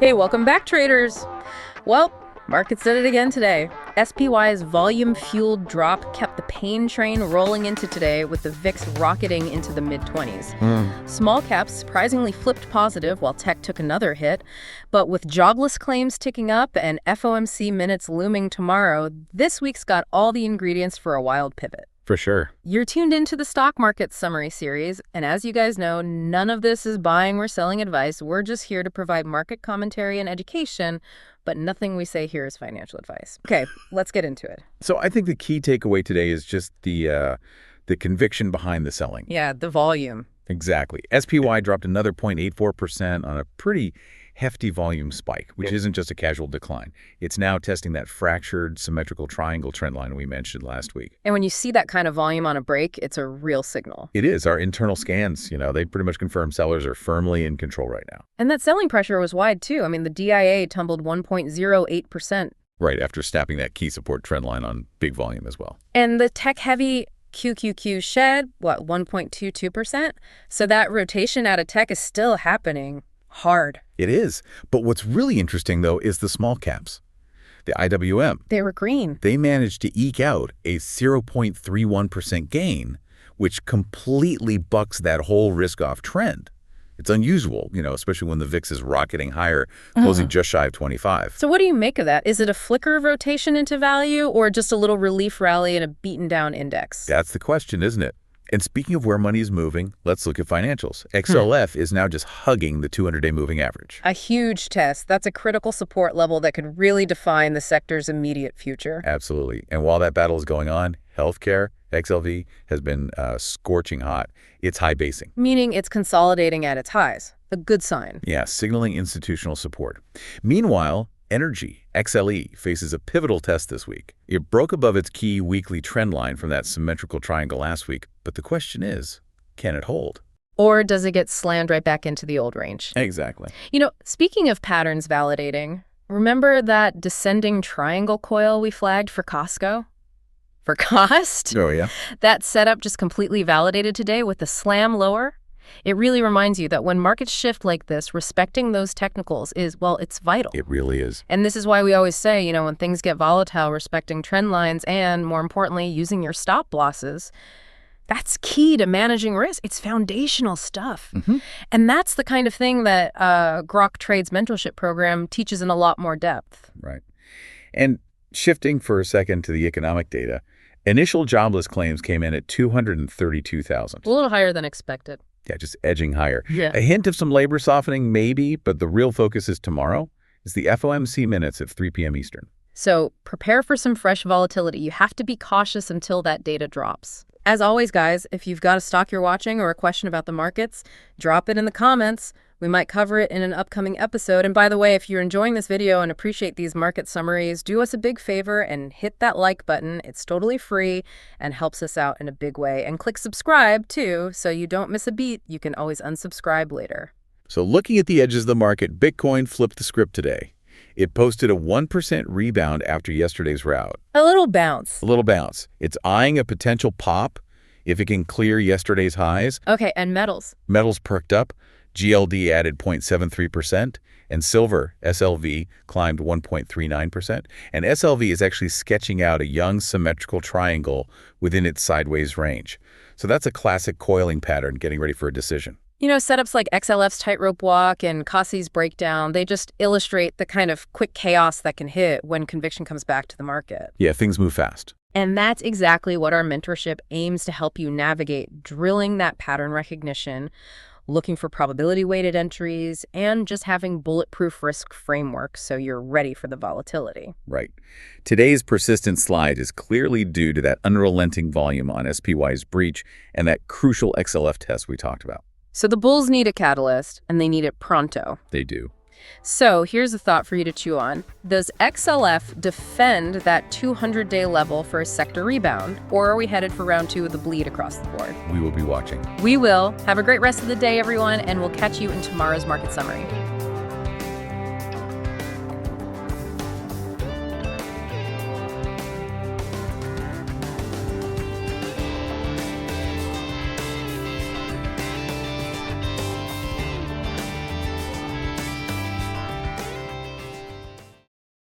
Hey, welcome back, traders. Well, markets did it again today. SPY's volume-fueled drop kept the pain train rolling into today with the VIX rocketing into the mid-20s. Small caps surprisingly flipped positive while tech took another hit. But with jobless claims ticking up and FOMC minutes looming tomorrow, this week's got all the ingredients for a wild pivot. For sure. You're tuned into the Stock Market Summary Series, and as you guys know, none of this is buying or selling advice. We're just here to provide market commentary and education, but nothing we say here is financial advice. Okay, let's get into it. So I think the key takeaway today is just the conviction behind the selling. Yeah, the volume. Exactly. SPY dropped another 0.84% on a pretty hefty volume spike, which isn't just a casual decline. It's now testing that fractured symmetrical triangle trend line we mentioned last week. And when you see that kind of volume on a break, it's a real signal. It is. Our internal scans, they pretty much confirm sellers are firmly in control right now. And that selling pressure was wide, too. I mean, the DIA tumbled 1.08%. Right, after snapping that key support trend line on big volume as well. And the tech-heavy QQQ shed, 1.22%? So that rotation out of tech is still happening hard. It is. But what's really interesting, though, is the small caps. The IWM. They were green. They managed to eke out a 0.31% gain, which completely bucks that whole risk-off trend. It's unusual, especially when the VIX is rocketing higher, closing just shy of 25. So what do you make of that? Is it a flicker of rotation into value or just a little relief rally in a beaten-down index? That's the question, isn't it? And speaking of where money is moving, let's look at financials. XLF is now just hugging the 200-day moving average. A huge test. That's a critical support level that could really define the sector's immediate future. Absolutely. And while that battle is going on, healthcare, XLV, has been scorching hot. It's high basing. Meaning it's consolidating at its highs. A good sign. Yeah, signaling institutional support. Meanwhile, energy, XLE, faces a pivotal test this week. It broke above its key weekly trend line from that symmetrical triangle last week, but the question is, can it hold? Or does it get slammed right back into the old range? Exactly. Speaking of patterns validating, remember that descending triangle coil we flagged for Costco? For cost? Oh, yeah. That setup just completely validated today with the slam lower. It really reminds you that when markets shift like this, respecting those technicals is, it's vital. It really is. And this is why we always say, when things get volatile, respecting trend lines and, more importantly, using your stop losses, that's key to managing risk. It's foundational stuff. And that's the kind of thing that Grok Trade's mentorship program teaches in a lot more depth. Right. And shifting for a second to the economic data, initial jobless claims came in at 232,000. A little higher than expected. Yeah, just edging higher. Yeah. A hint of some labor softening, maybe, but the real focus is tomorrow. Is the FOMC minutes at 3 p.m. Eastern. So prepare for some fresh volatility. You have to be cautious until that data drops. As always, guys, if you've got a stock you're watching or a question about the markets, drop it in the comments. We might cover it in an upcoming episode. And by the way, if you're enjoying this video and appreciate these market summaries, do us a big favor and hit that like button. It's totally free and helps us out in a big way. And click subscribe, too, so you don't miss a beat. You can always unsubscribe later. So looking at the edges of the market, Bitcoin flipped the script today. It posted a 1% rebound after yesterday's rout. A little bounce. A little bounce. It's eyeing a potential pop if it can clear yesterday's highs. Okay, and metals. Metals perked up. GLD added 0.73%, and silver, SLV, climbed 1.39%. And SLV is actually sketching out a young symmetrical triangle within its sideways range. So that's a classic coiling pattern getting ready for a decision. Setups like XLF's tightrope walk and Cassie's breakdown, they just illustrate the kind of quick chaos that can hit when conviction comes back to the market. Yeah, things move fast. And that's exactly what our mentorship aims to help you navigate, drilling that pattern recognition, looking for probability-weighted entries, and just having bulletproof risk frameworks so you're ready for the volatility. Right. Today's persistent slide is clearly due to that unrelenting volume on SPY's breach and that crucial XLF test we talked about. So the bulls need a catalyst, and they need it pronto. They do. So here's a thought for you to chew on. Does XLF defend that 200-day level for a sector rebound, or are we headed for round 2 of the bleed across the board? We will be watching. We will. Have a great rest of the day, everyone, and we'll catch you in tomorrow's market summary.